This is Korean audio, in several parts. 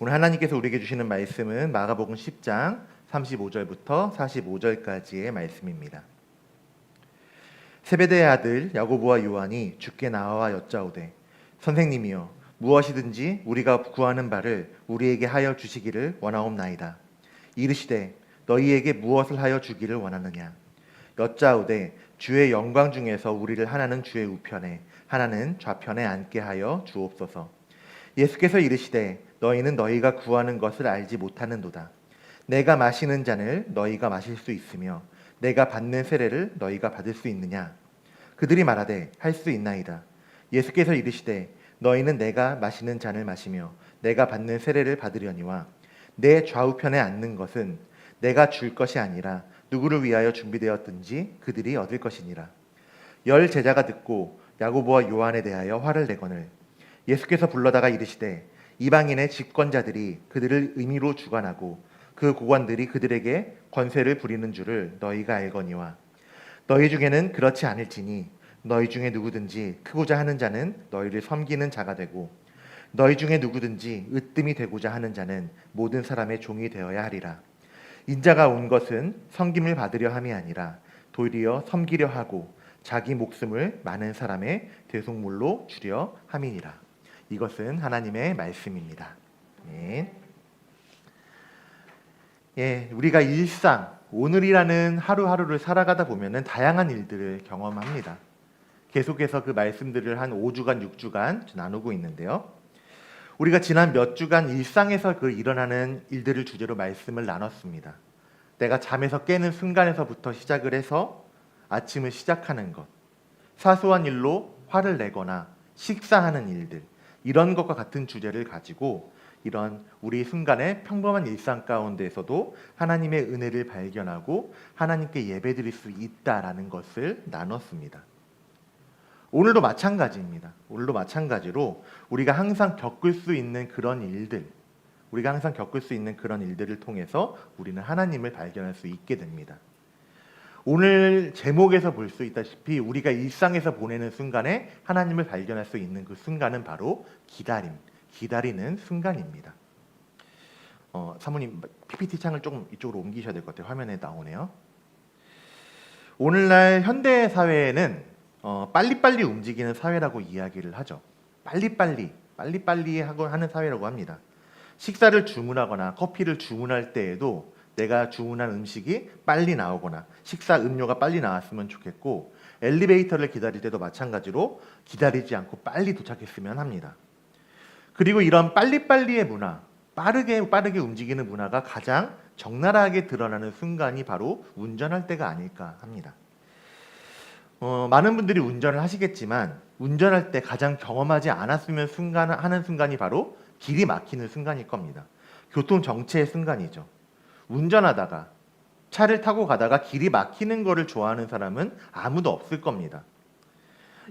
오늘 하나님께서 우리에게 주시는 말씀은 마가복음 10장 35절부터 45절까지의 말씀입니다. 세베대의 아들 야고보와 요한이 주께 나와 여짜오되 선생님이여 무엇이든지 우리가 구하는 바를 우리에게 하여 주시기를 원하옵나이다. 이르시되 너희에게 무엇을 하여 주기를 원하느냐. 여짜오되 주의 영광 중에서 우리를 하나는 주의 우편에 하나는 좌편에 앉게 하여 주옵소서. 예수께서 이르시되 너희는 너희가 구하는 것을 알지 못하는도다. 내가 마시는 잔을 너희가 마실 수 있으며 내가 받는 세례를 너희가 받을 수 있느냐. 그들이 말하되 할 수 있나이다. 예수께서 이르시되 너희는 내가 마시는 잔을 마시며 내가 받는 세례를 받으려니와 내 좌우편에 앉는 것은 내가 줄 것이 아니라 누구를 위하여 준비되었든지 그들이 얻을 것이니라. 열 제자가 듣고 야고보와 요한에 대하여 화를 내거늘 예수께서 불러다가 이르시되 이방인의 집권자들이 그들을 의미로 주관하고 그 고관들이 그들에게 권세를 부리는 줄을 너희가 알거니와 너희 중에는 그렇지 않을지니 너희 중에 누구든지 크고자 하는 자는 너희를 섬기는 자가 되고 너희 중에 누구든지 으뜸이 되고자 하는 자는 모든 사람의 종이 되어야 하리라. 인자가 온 것은 섬김을 받으려 함이 아니라 도리어 섬기려 하고 자기 목숨을 많은 사람의 대속물로 주려 함이니라. 이것은 하나님의 말씀입니다. 우리가 일상, 오늘이라는 하루하루를 살아가다 보면은 다양한 일들을 경험합니다. 계속해서 그 말씀들을 한 5주간, 6주간 나누고 있는데요. 우리가 지난 몇 주간 일상에서 그 일어나는 일들을 주제로 말씀을 나눴습니다. 내가 잠에서 깨는 순간에서부터 시작을 해서 아침을 시작하는 것, 사소한 일로 화를 내거나 식사하는 일들, 이런 것과 같은 주제를 가지고 이런 우리 순간의 평범한 일상 가운데에서도 하나님의 은혜를 발견하고 하나님께 예배드릴 수 있다라는 것을 나눴습니다. 오늘도 마찬가지입니다. 오늘도 마찬가지로 우리가 항상 겪을 수 있는 그런 일들, 을 통해서 우리는 하나님을 발견할 수 있게 됩니다. 오늘 제목에서 볼 수 있다시피 우리가 일상에서 보내는 순간에 하나님을 발견할 수 있는 그 순간은 바로 기다리는 순간입니다. 사모님 PPT 창을 조금 이쪽으로 옮기셔야 될 것 같아요. 화면에 나오네요. 오늘날 현대 사회에는 빨리빨리 움직이는 사회라고 이야기를 하죠. 빨리빨리 하고 하는 사회라고 합니다. 식사를 주문하거나 커피를 주문할 때에도 내가 주문한 음식이 빨리 나오거나 식사 음료가 빨리 나왔으면 좋겠고, 엘리베이터를 기다릴 때도 마찬가지로 기다리지 않고 빨리 도착했으면 합니다. 그리고 이런 빨리빨리의 문화, 빠르게 움직이는 문화가 가장 적나라하게 드러나는 순간이 바로 운전할 때가 아닐까 합니다. 많은 분들이 운전을 하시겠지만 운전할 때 가장 경험하지 않았으면 하는 순간이 바로 길이 막히는 순간일 겁니다. 교통 정체의 순간이죠. 운전하다가 차를 타고 가다가 길이 막히는 거를 좋아하는 사람은 아무도 없을 겁니다.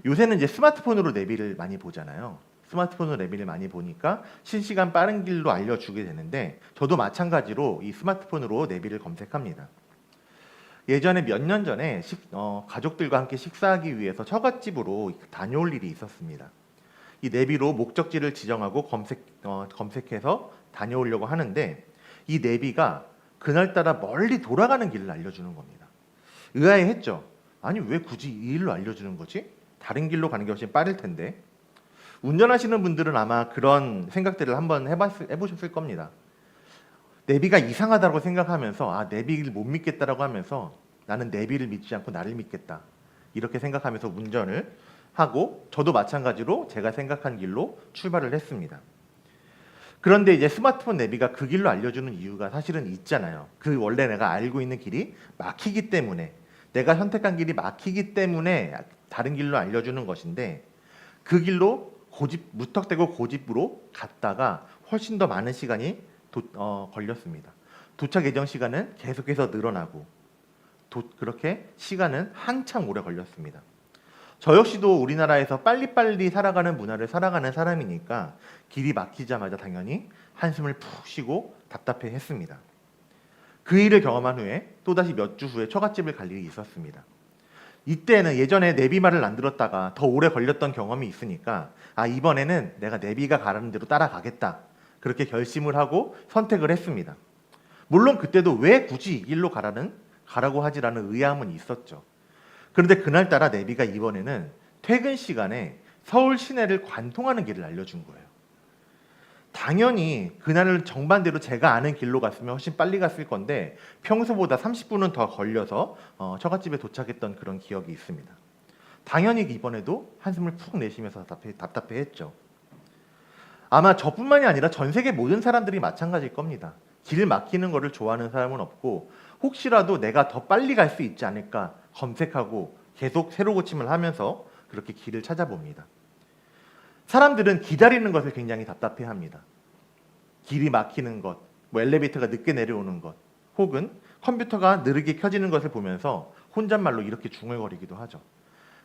요새는 이제 스마트폰으로 내비를 많이 보잖아요. 스마트폰으로 내비를 많이 보니까 실시간 빠른 길로 알려주게 되는데, 저도 마찬가지로 이 스마트폰으로 내비를 검색합니다. 예전에 몇 년 전에 가족들과 함께 식사하기 위해서 처갓집으로 다녀올 일이 있었습니다. 이 내비로 목적지를 지정하고 검색해서 다녀오려고 하는데, 이 내비가 그날따라 멀리 돌아가는 길을 알려주는 겁니다. 의아해했죠. 아니 왜 굳이 이 길로 알려주는 거지? 다른 길로 가는 게 훨씬 빠를 텐데. 운전하시는 분들은 아마 그런 생각들을 한번 해보셨을 겁니다. 내비가 이상하다고 생각하면서 내비를 못 믿겠다라고 하면서 나는 내비를 믿지 않고 나를 믿겠다, 이렇게 생각하면서 운전을 하고, 저도 마찬가지로 제가 생각한 길로 출발을 했습니다. 그런데 이제 스마트폰 내비가 그 길로 알려주는 이유가 사실은 있잖아요. 그 원래 내가 알고 있는 길이 막히기 때문에, 내가 선택한 길이 막히기 때문에 다른 길로 알려주는 것인데, 그 길로 무턱대고 고집으로 갔다가 훨씬 더 많은 시간이 걸렸습니다. 도착 예정 시간은 계속해서 늘어나고 그렇게 시간은 한참 오래 걸렸습니다. 저 역시도 우리나라에서 빨리빨리 살아가는 문화를 살아가는 사람이니까 길이 막히자마자 당연히 한숨을 푹 쉬고 답답해했습니다. 그 일을 경험한 후에 또다시 몇 주 후에 처갓집을 갈 일이 있었습니다. 이때는 예전에 내비말을 안 들었다가 더 오래 걸렸던 경험이 있으니까 이번에는 내가 내비가 가라는 대로 따라가겠다. 그렇게 결심을 하고 선택을 했습니다. 물론 그때도 왜 굳이 이 길로 가라고 하지라는 의아함은 있었죠. 그런데 그날따라 내비가 이번에는 퇴근 시간에 서울 시내를 관통하는 길을 알려준 거예요. 당연히 그날은 정반대로 제가 아는 길로 갔으면 훨씬 빨리 갔을 건데 평소보다 30분은 더 걸려서 처갓집에 도착했던 그런 기억이 있습니다. 당연히 이번에도 한숨을 푹 내쉬면서 답답해했죠. 아마 저뿐만이 아니라 전 세계 모든 사람들이 마찬가지일 겁니다. 길 막히는 거를 좋아하는 사람은 없고 혹시라도 내가 더 빨리 갈 수 있지 않을까 검색하고 계속 새로 고침을 하면서 그렇게 길을 찾아봅니다. 사람들은 기다리는 것을 굉장히 답답해합니다. 길이 막히는 것, 엘리베이터가 늦게 내려오는 것, 혹은 컴퓨터가 느리게 켜지는 것을 보면서 혼잣말로 이렇게 중얼거리기도 하죠.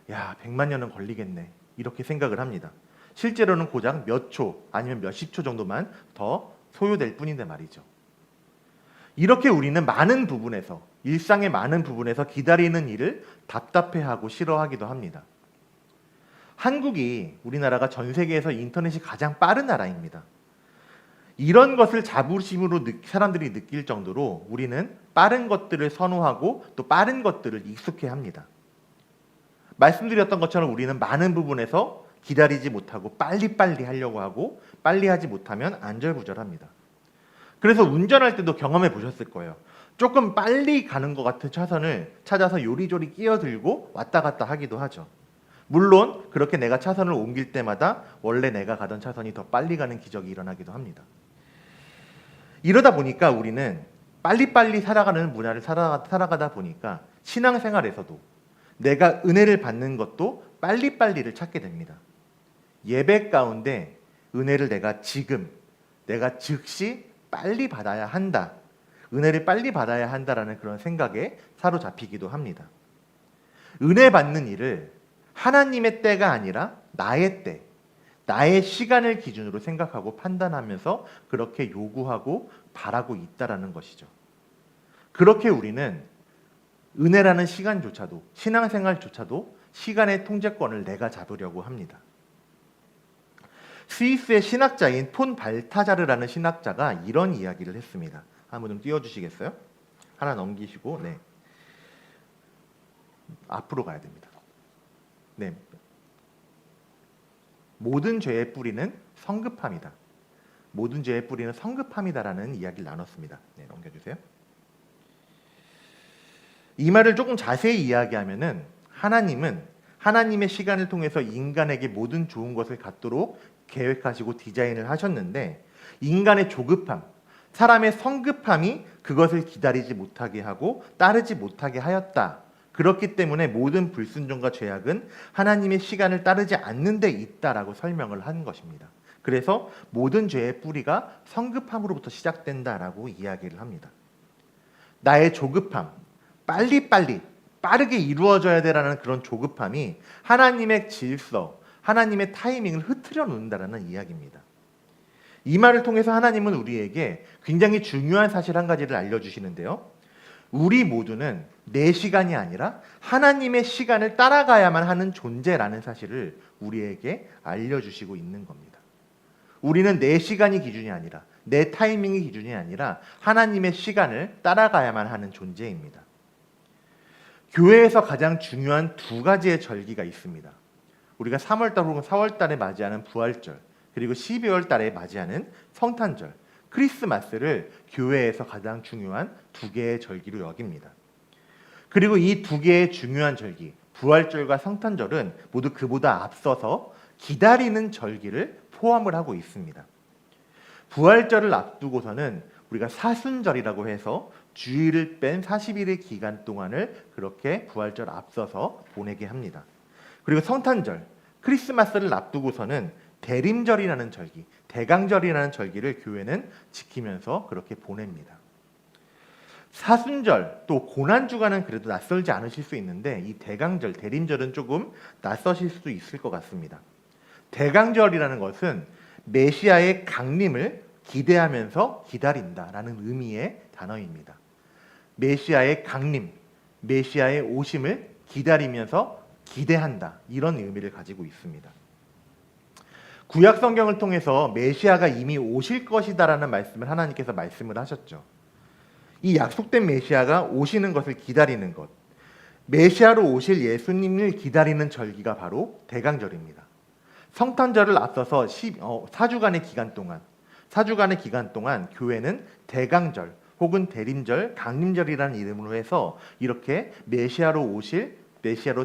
야, 100만 년은 걸리겠네. 이렇게 생각을 합니다. 실제로는 고작 몇 초 아니면 몇십 초 정도만 더 소요될 뿐인데 말이죠. 이렇게 우리는 많은 부분에서, 일상의 많은 부분에서 기다리는 일을 답답해하고 싫어하기도 합니다. 한국이 우리나라가 전 세계에서 인터넷이 가장 빠른 나라입니다. 이런 것을 자부심으로 사람들이 느낄 정도로 우리는 빠른 것들을 선호하고 또 빠른 것들을 익숙해합니다. 말씀드렸던 것처럼 우리는 많은 부분에서 기다리지 못하고 빨리빨리 하려고 하고 빨리 하지 못하면 안절부절합니다. 그래서 운전할 때도 경험해 보셨을 거예요. 조금 빨리 가는 것 같은 차선을 찾아서 요리조리 끼어들고 왔다 갔다 하기도 하죠. 물론 그렇게 내가 차선을 옮길 때마다 원래 내가 가던 차선이 더 빨리 가는 기적이 일어나기도 합니다. 이러다 보니까 우리는 빨리빨리 살아가는 문화를 살아가다 보니까 신앙생활에서도 내가 은혜를 받는 것도 빨리빨리를 찾게 됩니다. 예배 가운데 은혜를 내가 지금, 내가 즉시 빨리 받아야 한다. 은혜를 빨리 받아야 한다라는 그런 생각에 사로잡히기도 합니다. 은혜 받는 일을 하나님의 때가 아니라 나의 때, 나의 시간을 기준으로 생각하고 판단하면서 그렇게 요구하고 바라고 있다라는 것이죠. 그렇게 우리는 은혜라는 시간조차도, 신앙생활조차도 시간의 통제권을 내가 잡으려고 합니다. 스위스의 신학자인 폰 발타자르라는 신학자가 이런 이야기를 했습니다. 한번 좀 띄워주시겠어요? 하나 넘기시고, 네. 앞으로 가야 됩니다. 네. 모든 죄의 뿌리는 성급함이다. 모든 죄의 뿌리는 성급함이다라는 이야기를 나눴습니다. 네, 넘겨주세요. 이 말을 조금 자세히 이야기하면은 하나님은 하나님의 시간을 통해서 인간에게 모든 좋은 것을 갖도록 계획하시고 디자인을 하셨는데 인간의 조급함, 사람의 성급함이 그것을 기다리지 못하게 하고 따르지 못하게 하였다. 그렇기 때문에 모든 불순종과 죄악은 하나님의 시간을 따르지 않는 데 있다라고 설명을 한 것입니다. 그래서 모든 죄의 뿌리가 성급함으로부터 시작된다라고 이야기를 합니다. 나의 조급함, 빠르게 이루어져야 되라는 그런 조급함이 하나님의 질서, 하나님의 타이밍을 흐트려 놓는다라는 이야기입니다. 이 말을 통해서 하나님은 우리에게 굉장히 중요한 사실 한 가지를 알려주시는데요. 우리 모두는 내 시간이 아니라 하나님의 시간을 따라가야만 하는 존재라는 사실을 우리에게 알려주시고 있는 겁니다. 우리는 내 시간이 기준이 아니라 내 타이밍이 기준이 아니라 하나님의 시간을 따라가야만 하는 존재입니다. 교회에서 가장 중요한 두 가지의 절기가 있습니다. 우리가 3월달 혹은 4월달에 맞이하는 부활절, 그리고 12월달에 맞이하는 성탄절, 크리스마스를 교회에서 가장 중요한 두 개의 절기로 여깁니다. 그리고 이 두 개의 중요한 절기, 부활절과 성탄절은 모두 그보다 앞서서 기다리는 절기를 포함을 하고 있습니다. 부활절을 앞두고서는 우리가 사순절이라고 해서 주일을 뺀 40일의 기간 동안을 그렇게 부활절 앞서서 보내게 합니다. 그리고 성탄절, 크리스마스를 앞두고서는 대림절이라는 절기, 대강절이라는 절기를 교회는 지키면서 그렇게 보냅니다. 사순절 또 고난주간은 그래도 낯설지 않으실 수 있는데 이 대강절, 대림절은 조금 낯서실 수도 있을 것 같습니다. 대강절이라는 것은 메시아의 강림을 기대하면서 기다린다라는 의미의 단어입니다. 메시아의 강림, 메시아의 오심을 기다리면서 기대한다, 이런 의미를 가지고 있습니다. 구약 성경을 통해서 메시아가 이미 오실 것이다라는 말씀을 하나님께서 말씀을 하셨죠. 이 약속된 메시아가 오시는 것을 기다리는 것, 메시아로 오실 예수님을 기다리는 절기가 바로 대강절입니다. 성탄절을 앞서서 4주간의 기간 동안 교회는 대강절 혹은 대림절, 강림절이라는 이름으로 해서 이렇게 메시아로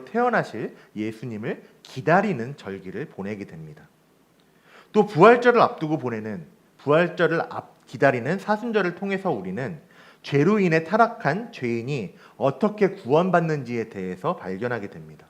태어나실 예수님을 기다리는 절기를 보내게 됩니다. 또 부활절을 앞두고 기다리는 사순절을 통해서 우리는 죄로 인해 타락한 죄인이 어떻게 구원받는지에 대해서 발견하게 됩니다.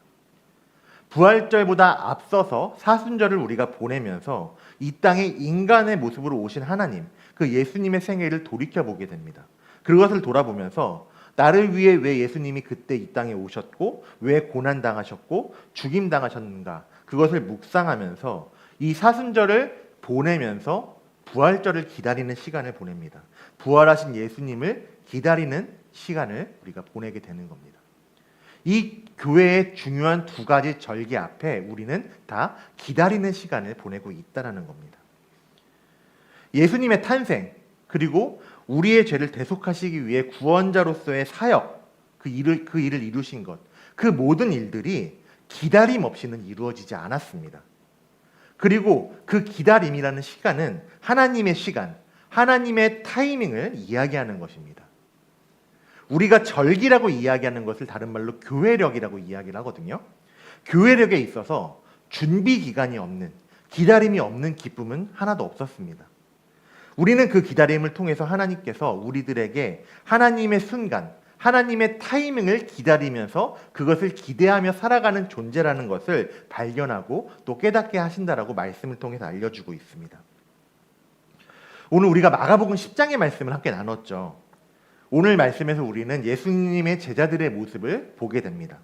부활절보다 앞서서 사순절을 우리가 보내면서 이 땅에 인간의 모습으로 오신 하나님, 그 예수님의 생애를 돌이켜보게 됩니다. 그것을 돌아보면서 나를 위해 왜 예수님이 그때 이 땅에 오셨고 왜 고난당하셨고 죽임당하셨는가, 그것을 묵상하면서 이 사순절을 보내면서 부활절을 기다리는 시간을 보냅니다. 부활하신 예수님을 기다리는 시간을 우리가 보내게 되는 겁니다. 이 교회의 중요한 두 가지 절기 앞에 우리는 다 기다리는 시간을 보내고 있다는 겁니다. 예수님의 탄생, 그리고 우리의 죄를 대속하시기 위해 구원자로서의 사역, 그 일을 이루신 것, 그 모든 일들이 기다림 없이는 이루어지지 않았습니다. 그리고 그 기다림이라는 시간은 하나님의 시간, 하나님의 타이밍을 이야기하는 것입니다. 우리가 절기라고 이야기하는 것을 다른 말로 교회력이라고 이야기를 하거든요. 교회력에 있어서 준비 기간이 없는, 기다림이 없는 기쁨은 하나도 없었습니다. 우리는 그 기다림을 통해서 하나님께서 우리들에게 하나님의 순간, 하나님의 타이밍을 기다리면서 그것을 기대하며 살아가는 존재라는 것을 발견하고 또 깨닫게 하신다라고 말씀을 통해서 알려주고 있습니다. 오늘 우리가 마가복음 10장의 말씀을 함께 나눴죠. 오늘 말씀에서 우리는 예수님의 제자들의 모습을 보게 됩니다.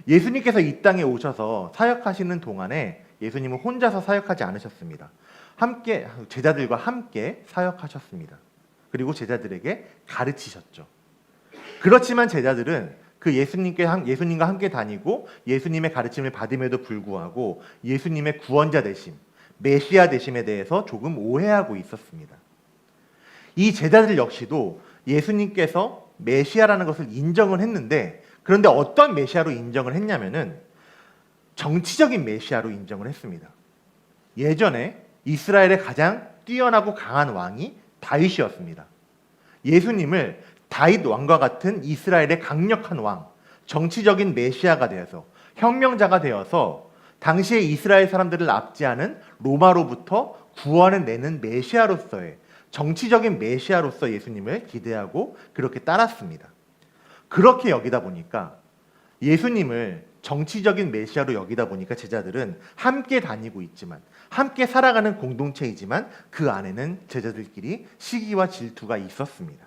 예수님께서 이 땅에 오셔서 사역하시는 동안에 예수님은 혼자서 사역하지 않으셨습니다. 제자들과 함께 사역하셨습니다. 그리고 제자들에게 가르치셨죠. 그렇지만 제자들은 그 예수님과 함께 다니고 예수님의 가르침을 받음에도 불구하고 예수님의 구원자 되심, 메시아 되심에 대해서 조금 오해하고 있었습니다. 이 제자들 역시도 예수님께서 메시아라는 것을 인정을 했는데, 그런데 어떤 메시아로 인정을 했냐면은 정치적인 메시아로 인정을 했습니다. 예전에 이스라엘의 가장 뛰어나고 강한 왕이 다윗이었습니다. 예수님을 다윗 왕과 같은 이스라엘의 강력한 왕, 정치적인 메시아가 되어서, 혁명자가 되어서 당시에 이스라엘 사람들을 압제하는 로마로부터 구원을 내는 메시아로서의, 정치적인 메시아로서 예수님을 기대하고 그렇게 따랐습니다. 그렇게 여기다 보니까, 예수님을 정치적인 메시아로 여기다 보니까 제자들은 함께 다니고 있지만, 함께 살아가는 공동체이지만 그 안에는 제자들끼리 시기와 질투가 있었습니다.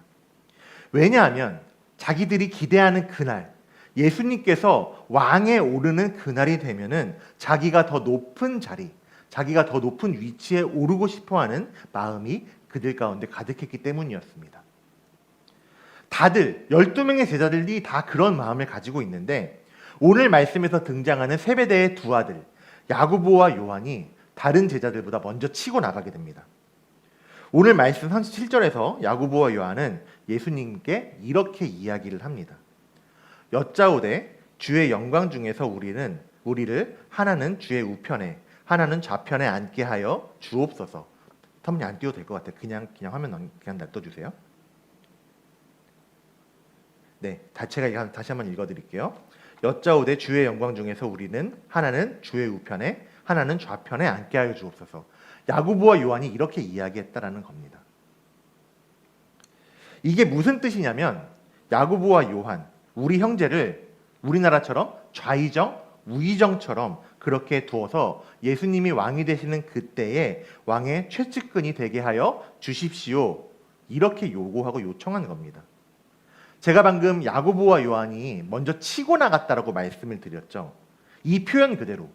왜냐하면 자기들이 기대하는 그날, 예수님께서 왕에 오르는 그날이 되면은 자기가 더 높은 자리, 자기가 더 높은 위치에 오르고 싶어하는 마음이 그들 가운데 가득했기 때문이었습니다. 다들 12명의 제자들이 다 그런 마음을 가지고 있는데, 오늘 말씀에서 등장하는 세베대의 두 아들 야고보와 요한이 다른 제자들보다 먼저 치고 나가게 됩니다. 오늘 말씀 37절에서 야고보와 요한은 예수님께 이렇게 이야기를 합니다. 여짜오되 주의 영광 중에서 우리를 하나는 주의 우편에 하나는 좌편에 앉게 하여 주옵소서. 터무니 안 띄워도 될 것 같아요. 그냥 화면 그냥 놔둬주세요. 네, 제가 다시 한번 읽어드릴게요. 여짜오되 주의 영광 중에서 우리는 하나는 주의 우편에 하나는 좌편에 앉게 하여 주옵소서. 야고보와 요한이 이렇게 이야기했다라는 겁니다. 이게 무슨 뜻이냐면, 야고보와 요한, 우리 형제를 우리나라처럼 좌의정, 우의정처럼 그렇게 두어서 예수님이 왕이 되시는 그때에 왕의 최측근이 되게 하여 주십시오. 이렇게 요구하고 요청한 겁니다. 제가 방금 야고보와 요한이 먼저 치고 나갔다라고 말씀을 드렸죠. 이 표현 그대로,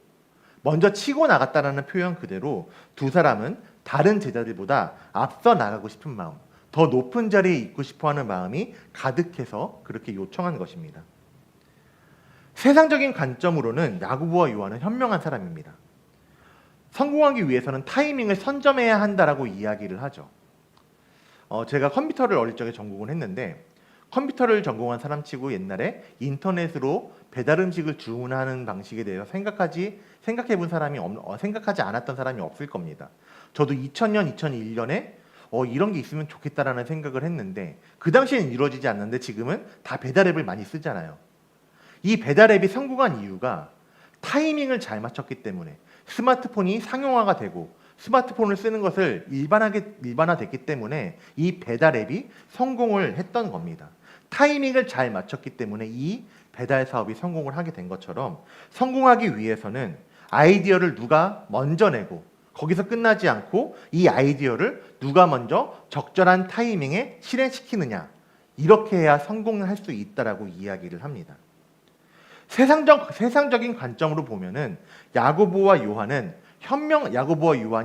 먼저 치고 나갔다라는 표현 그대로 두 사람은 다른 제자들보다 앞서 나가고 싶은 마음, 더 높은 자리에 있고 싶어하는 마음이 가득해서 그렇게 요청한 것입니다. 세상적인 관점으로는 야고보와 요한은 현명한 사람입니다. 성공하기 위해서는 타이밍을 선점해야 한다라고 이야기를 하죠. 제가 컴퓨터를 어릴 적에 전공을 했는데 컴퓨터를 전공한 사람치고 옛날에 인터넷으로 배달 음식을 주문하는 방식에 대해서 생각하지 않았던 사람이 없을 겁니다. 저도 2000년, 2001년에 이런 게 있으면 좋겠다라는 생각을 했는데 그 당시에는 이루어지지 않는데 지금은 다 배달 앱을 많이 쓰잖아요. 이 배달 앱이 성공한 이유가 타이밍을 잘 맞췄기 때문에 스마트폰이 상용화가 되고 스마트폰을 쓰는 것을 일반화됐기 때문에 이 배달 앱이 성공을 했던 겁니다. 타이밍을 잘 맞췄기 때문에 이 배달 사업이 성공을 하게 된 것처럼 성공하기 위해서는 아이디어를 누가 먼저 내고 거기서 끝나지 않고 이 아이디어를 누가 먼저 적절한 타이밍에 실행시키느냐, 이렇게 해야 성공을 할 수 있다라고 이야기를 합니다. 세상적인 관점으로 보면은 야고보와 요한이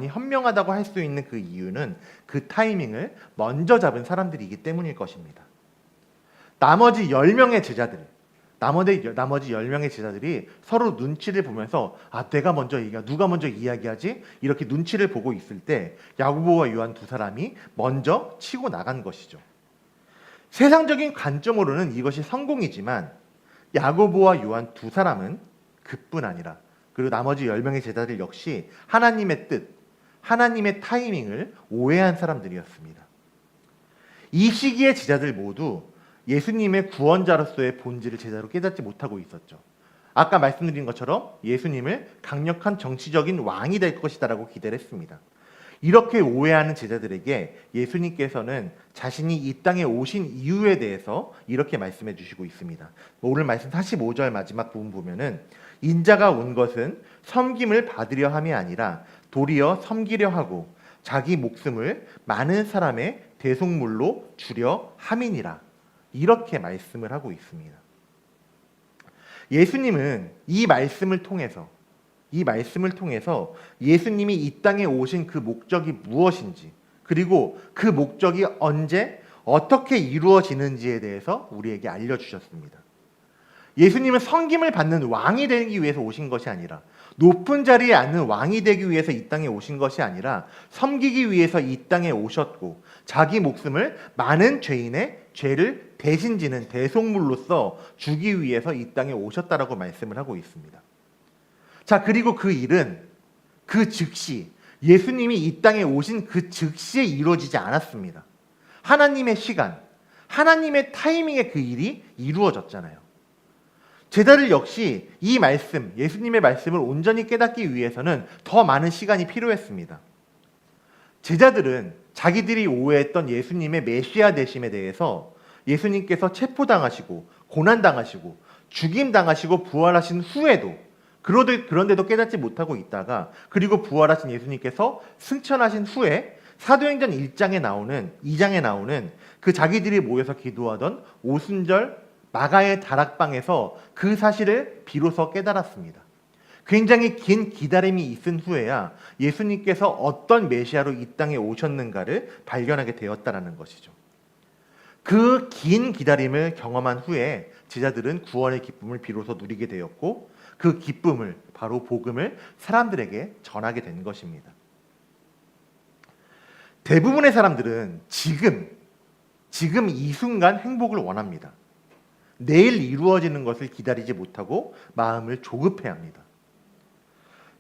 현명하다고 할 수 있는 그 이유는 그 타이밍을 먼저 잡은 사람들이기 때문일 것입니다. 나머지 10명의 제자들이 서로 눈치를 보면서 누가 먼저 이야기하지? 이렇게 눈치를 보고 있을 때 야고보와 요한 두 사람이 먼저 치고 나간 것이죠. 세상적인 관점으로는 이것이 성공이지만 야고보와 요한 두 사람은 그뿐 아니라 그리고 나머지 10명의 제자들 역시 하나님의 뜻, 하나님의 타이밍을 오해한 사람들이었습니다. 이 시기의 제자들 모두 예수님의 구원자로서의 본질을 제대로 깨닫지 못하고 있었죠. 아까 말씀드린 것처럼 예수님을 강력한 정치적인 왕이 될 것이다라고 기대를 했습니다. 이렇게 오해하는 제자들에게 예수님께서는 자신이 이 땅에 오신 이유에 대해서 이렇게 말씀해 주시고 있습니다. 오늘 말씀 45절 마지막 부분 보면은 인자가 온 것은 섬김을 받으려 함이 아니라 도리어 섬기려 하고 자기 목숨을 많은 사람의 대속물로 주려 함이니라. 이렇게 말씀을 하고 있습니다. 예수님은 이 말씀을 통해서 예수님이 이 땅에 오신 그 목적이 무엇인지, 그리고 그 목적이 언제 어떻게 이루어지는지에 대해서 우리에게 알려주셨습니다. 예수님은 섬김을 받는 왕이 되기 위해서 오신 것이 아니라, 높은 자리에 앉는 왕이 되기 위해서 이 땅에 오신 것이 아니라 섬기기 위해서 이 땅에 오셨고 자기 목숨을 많은 죄인의 죄를 대신 지는 대속물로서 주기 위해서 이 땅에 오셨다라고 말씀을 하고 있습니다. 자, 그리고 그 일은 그 즉시, 예수님이 이 땅에 오신 그 즉시에 이루어지지 않았습니다. 하나님의 시간, 하나님의 타이밍에 그 일이 이루어졌잖아요. 제자들 역시 이 말씀, 예수님의 말씀을 온전히 깨닫기 위해서는 더 많은 시간이 필요했습니다. 제자들은 자기들이 오해했던 예수님의 메시아 되심에 대해서 예수님께서 체포당하시고 고난당하시고 죽임당하시고 부활하신 후에도 그런데도 깨닫지 못하고 있다가, 그리고 부활하신 예수님께서 승천하신 후에 사도행전 2장에 나오는 그 자기들이 모여서 기도하던 오순절 마가의 다락방에서 그 사실을 비로소 깨달았습니다. 굉장히 긴 기다림이 있은 후에야 예수님께서 어떤 메시아로 이 땅에 오셨는가를 발견하게 되었다라는 것이죠. 그 긴 기다림을 경험한 후에 제자들은 구원의 기쁨을 비로소 누리게 되었고, 그 기쁨을, 바로 복음을 사람들에게 전하게 된 것입니다. 대부분의 사람들은 지금 이 순간 행복을 원합니다. 내일 이루어지는 것을 기다리지 못하고 마음을 조급해합니다.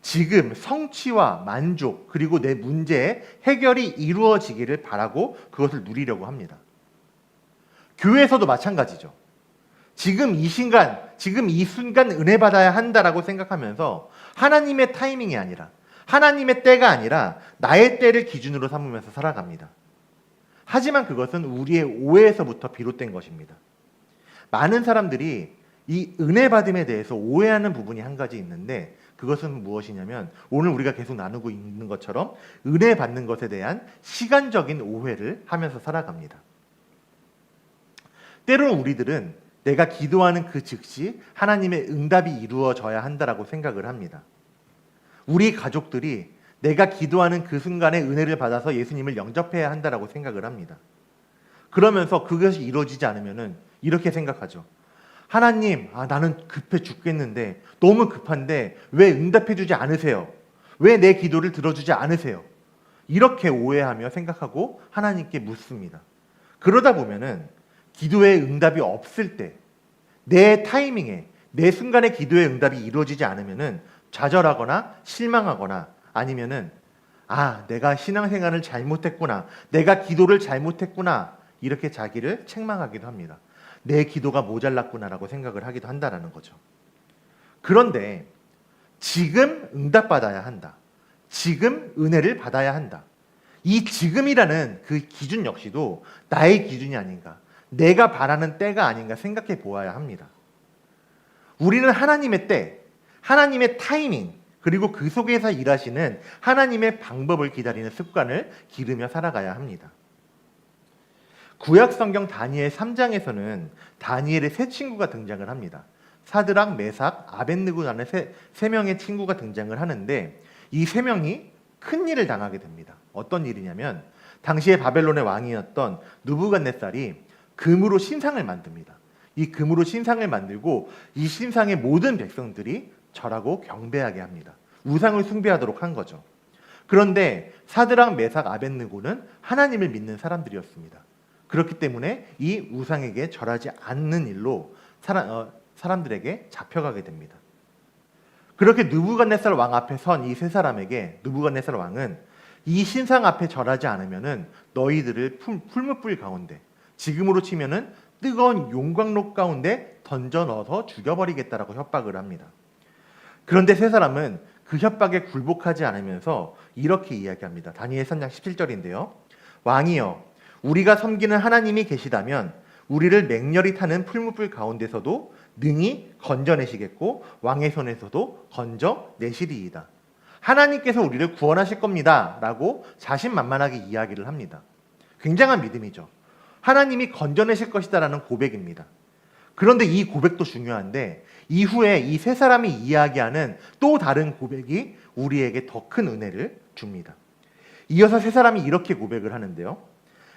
지금 성취와 만족, 그리고 내 문제의 해결이 이루어지기를 바라고 그것을 누리려고 합니다. 교회에서도 마찬가지죠. 지금 이 순간 은혜 받아야 한다라고 생각하면서 하나님의 타이밍이 아니라, 하나님의 때가 아니라 나의 때를 기준으로 삼으면서 살아갑니다. 하지만 그것은 우리의 오해에서부터 비롯된 것입니다. 많은 사람들이 이 은혜 받음에 대해서 오해하는 부분이 한 가지 있는데, 그것은 무엇이냐면 오늘 우리가 계속 나누고 있는 것처럼 은혜 받는 것에 대한 시간적인 오해를 하면서 살아갑니다. 때로는 우리들은 내가 기도하는 그 즉시 하나님의 응답이 이루어져야 한다라고 생각을 합니다. 우리 가족들이 내가 기도하는 그 순간에 은혜를 받아서 예수님을 영접해야 한다라고 생각을 합니다. 그러면서 그것이 이루어지지 않으면은 이렇게 생각하죠. 하나님, 나는 급해 죽겠는데, 너무 급한데 왜 응답해 주지 않으세요? 왜 내 기도를 들어주지 않으세요? 이렇게 오해하며 생각하고 하나님께 묻습니다. 그러다 보면은 기도의 응답이 없을 때, 내 타이밍에, 내 순간에 기도의 응답이 이루어지지 않으면은 좌절하거나 실망하거나 아니면은 내가 신앙생활을 잘못했구나, 내가 기도를 잘못했구나, 이렇게 자기를 책망하기도 합니다. 내 기도가 모자랐구나라고 생각을 하기도 한다라는 거죠. 그런데 지금 응답받아야 한다. 지금 은혜를 받아야 한다. 이 지금이라는 그 기준 역시도 나의 기준이 아닌가, 내가 바라는 때가 아닌가 생각해 보아야 합니다. 우리는 하나님의 때, 하나님의 타이밍, 그리고 그 속에서 일하시는 하나님의 방법을 기다리는 습관을 기르며 살아가야 합니다. 구약 성경 다니엘 3장에서는 다니엘의 세 친구가 등장을 합니다. 사드락, 메삭, 아벳느고라는 세 명의 친구가 등장을 하는데 이 세 명이 큰 일을 당하게 됩니다. 어떤 일이냐면 당시에 바벨론의 왕이었던 느부갓네살이 금으로 신상을 만듭니다. 이 금으로 신상을 만들고 이 신상의 모든 백성들이 절하고 경배하게 합니다. 우상을 숭배하도록 한 거죠. 그런데 사드락, 메삭, 아벳느고는 하나님을 믿는 사람들이었습니다. 그렇기 때문에 이 우상에게 절하지 않는 일로 사람들에게 잡혀가게 됩니다. 그렇게 느부갓네살 왕 앞에 선 이 세 사람에게 느부갓네살 왕은 이 신상 앞에 절하지 않으면은 너희들을 풀무불 가운데, 지금으로 치면은 뜨거운 용광로 가운데 던져 넣어서 죽여버리겠다라고 협박을 합니다. 그런데 세 사람은 그 협박에 굴복하지 않으면서 이렇게 이야기합니다. 다니엘 3장 17절인데요. 왕이여, 우리가 섬기는 하나님이 계시다면 우리를 맹렬히 타는 풀무불 가운데서도 능히 건져내시겠고 왕의 손에서도 건져내시리이다. 하나님께서 우리를 구원하실 겁니다 라고 자신만만하게 이야기를 합니다. 굉장한 믿음이죠. 하나님이 건져내실 것이다 라는 고백입니다. 그런데 이 고백도 중요한데 이후에 이 세 사람이 이야기하는 또 다른 고백이 우리에게 더 큰 은혜를 줍니다. 이어서 세 사람이 이렇게 고백을 하는데요.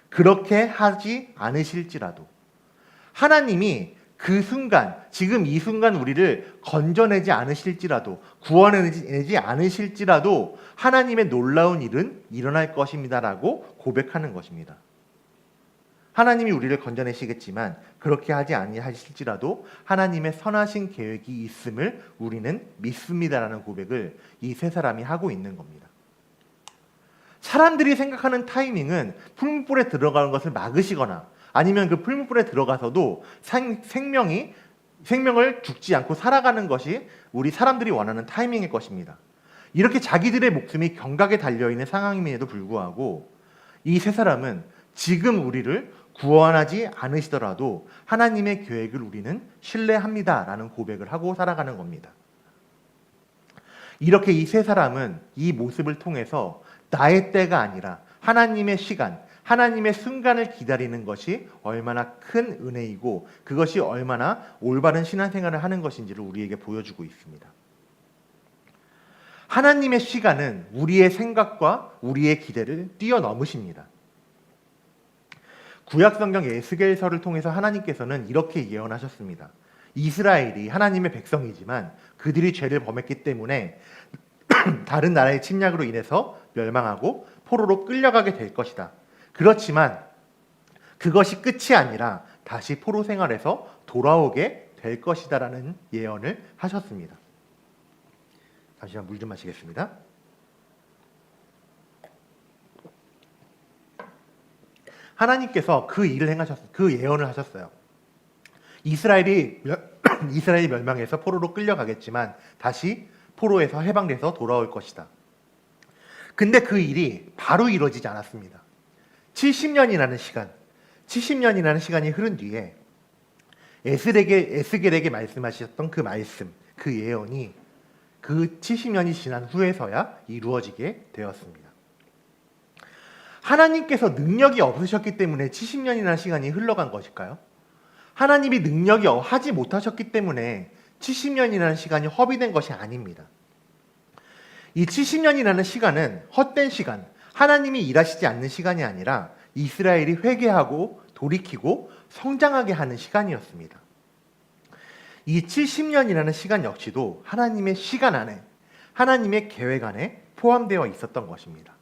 그렇게 하지 않으실지라도, 하나님이 그 순간, 지금 이 순간 우리를 건져내지 않으실지라도, 구원해내지 않으실지라도 하나님의 놀라운 일은 일어날 것입니다라고 고백하는 것입니다. 하나님이 우리를 건져내시겠지만 그렇게 하지 아니하실지라도 하나님의 선하신 계획이 있음을 우리는 믿습니다라는 고백을 이 세 사람이 하고 있는 겁니다. 사람들이 생각하는 타이밍은 풀무불에 들어가는 것을 막으시거나 아니면 그 풀무불에 들어가서도 생명을 죽지 않고 살아가는 것이 우리 사람들이 원하는 타이밍일 것입니다. 이렇게 자기들의 목숨이 경각에 달려있는 상황임에도 불구하고 이 세 사람은 지금 우리를 구원하지 않으시더라도 하나님의 계획을 우리는 신뢰합니다라는 고백을 하고 살아가는 겁니다. 이렇게 이 세 사람은 이 모습을 통해서 나의 때가 아니라 하나님의 시간, 하나님의 순간을 기다리는 것이 얼마나 큰 은혜이고 그것이 얼마나 올바른 신앙생활을 하는 것인지를 우리에게 보여주고 있습니다. 하나님의 시간은 우리의 생각과 우리의 기대를 뛰어넘으십니다. 구약성경 에스겔서를 통해서 하나님께서는 이렇게 예언하셨습니다. 이스라엘이 하나님의 백성이지만 그들이 죄를 범했기 때문에 다른 나라의 침략으로 인해서 멸망하고 포로로 끌려가게 될 것이다. 그렇지만 그것이 끝이 아니라 다시 포로 생활에서 돌아오게 될 것이다라는 예언을 하셨습니다. 잠시만 물 좀 마시겠습니다. 하나님께서 그 일을 행하셨어요. 그 예언을 하셨어요. 이스라엘이 멸망해서 포로로 끌려가겠지만 다시 포로에서 해방돼서 돌아올 것이다. 근데 그 일이 바로 이루어지지 않았습니다. 70년이라는 시간이 흐른 뒤에 에스겔에게 말씀하셨던 그 말씀, 그 예언이 그 70년이 지난 후에서야 이루어지게 되었습니다. 하나님께서 능력이 없으셨기 때문에 70년이라는 시간이 흘러간 것일까요? 하나님이 능력이 하지 못하셨기 때문에 70년이라는 시간이 허비된 것이 아닙니다. 이 70년이라는 시간은 헛된 시간, 하나님이 일하시지 않는 시간이 아니라 이스라엘이 회개하고 돌이키고 성장하게 하는 시간이었습니다. 이 70년이라는 시간 역시도 하나님의 시간 안에, 하나님의 계획 안에 포함되어 있었던 것입니다.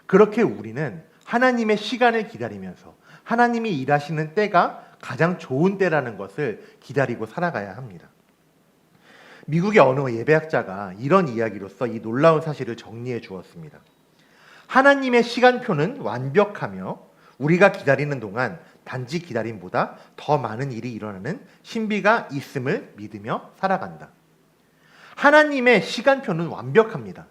그렇게 우리는 하나님의 시간을 기다리면서 하나님이 일하시는 때가 가장 좋은 때라는 것을 기다리고 살아가야 합니다. 미국의 어느 예배학자가 이런 이야기로서 이 놀라운 사실을 정리해 주었습니다. 하나님의 시간표는 완벽하며 우리가 기다리는 동안 단지 기다림보다 더 많은 일이 일어나는 신비가 있음을 믿으며 살아간다. 하나님의 시간표는 완벽합니다.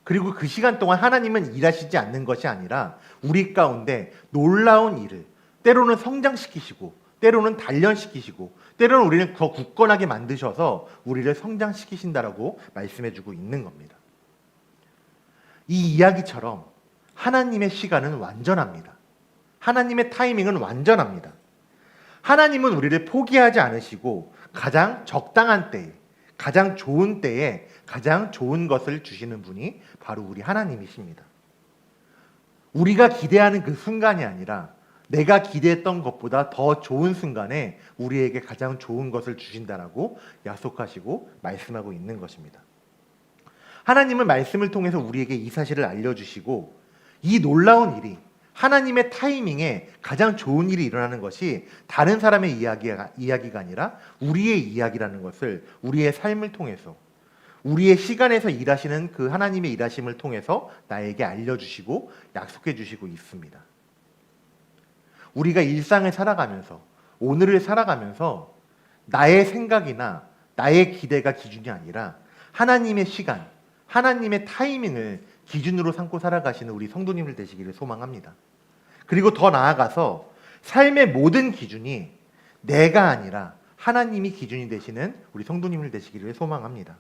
그리고 그 시간 동안 하나님은 일하시지 않는 것이 아니라 우리 가운데 놀라운 일을 때로는 성장시키시고 때로는 단련시키시고 때로는 우리를 더 굳건하게 만드셔서 우리를 성장시키신다라고 말씀해주고 있는 겁니다. 이 이야기처럼 하나님의 시간은 완전합니다. 하나님의 타이밍은 완전합니다. 하나님은 우리를 포기하지 않으시고 가장 적당한 때에, 가장 좋은 때에 가장 좋은 것을 주시는 분이 바로 우리 하나님이십니다. 우리가 기대하는 그 순간이 아니라 내가 기대했던 것보다 더 좋은 순간에 우리에게 가장 좋은 것을 주신다라고 약속하시고 말씀하고 있는 것입니다. 하나님은 말씀을 통해서 우리에게 이 사실을 알려주시고 이 놀라운 일이 하나님의 타이밍에 가장 좋은 일이 일어나는 것이 다른 사람의 이야기가 아니라 우리의 이야기라는 것을 우리의 삶을 통해서 우리의 시간에서 일하시는 그 하나님의 일하심을 통해서 나에게 알려주시고 약속해 주시고 있습니다. 우리가 일상을 살아가면서 오늘을 살아가면서 나의 생각이나 나의 기대가 기준이 아니라 하나님의 시간, 하나님의 타이밍을 기준으로 삼고 살아가시는 우리 성도님들 되시기를 소망합니다. 그리고 더 나아가서 삶의 모든 기준이 내가 아니라 하나님이 기준이 되시는 우리 성도님들 되시기를 소망합니다.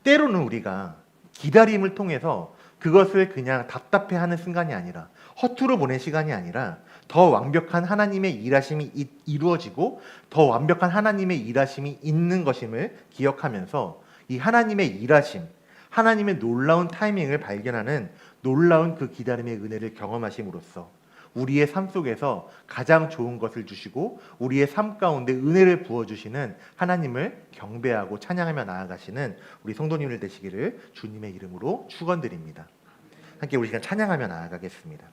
때로는 우리가 기다림을 통해서 그것을 그냥 답답해하는 순간이 아니라 허투루 보낸 시간이 아니라 더 완벽한 하나님의 일하심이 이루어지고 더 완벽한 하나님의 일하심이 있는 것임을 기억하면서 이 하나님의 일하심, 하나님의 놀라운 타이밍을 발견하는 놀라운 그 기다림의 은혜를 경험하심으로써 우리의 삶 속에서 가장 좋은 것을 주시고 우리의 삶 가운데 은혜를 부어주시는 하나님을 경배하고 찬양하며 나아가시는 우리 성도님들 되시기를 주님의 이름으로 축원드립니다. 함께 우리 시간 찬양하며 나아가겠습니다.